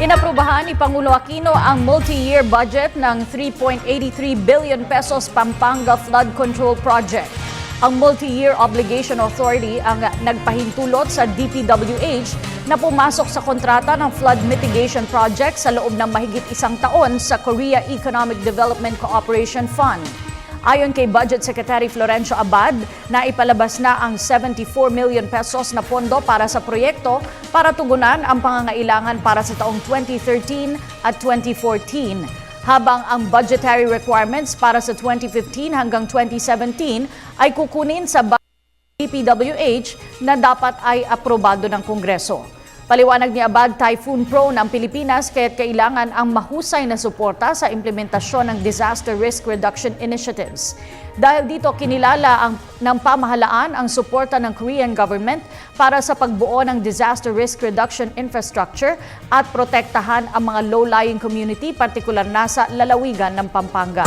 Inaprubahan ni Pangulo Aquino ang multi-year budget ng 3.83 billion pesos Pampanga Flood Control Project. Ang Multi-Year Obligation Authority ang nagpahintulot sa DPWH na pumasok sa kontrata ng flood mitigation project sa loob ng mahigit isang taon sa Korea Economic Development Cooperation Fund. Ayon kay Budget Secretary Florencio Abad, naipalabas na ang 74 million pesos na pondo para sa proyekto para tugunan ang pangangailangan para sa taong 2013 at 2014. Habang ang budgetary requirements para sa 2015 hanggang 2017 ay kukunin sa DPWH na dapat ay aprobado ng Kongreso. Paliwanag ni Abad, typhoon prone ang Pilipinas kaya't kailangan ang mahusay na suporta sa implementasyon ng disaster risk reduction initiatives. Dahil dito kinilala ng pamahalaan ang suporta ng Korean government para sa pagbuo ng disaster risk reduction infrastructure at protektahan ang mga low-lying community, partikular na sa lalawigan ng Pampanga.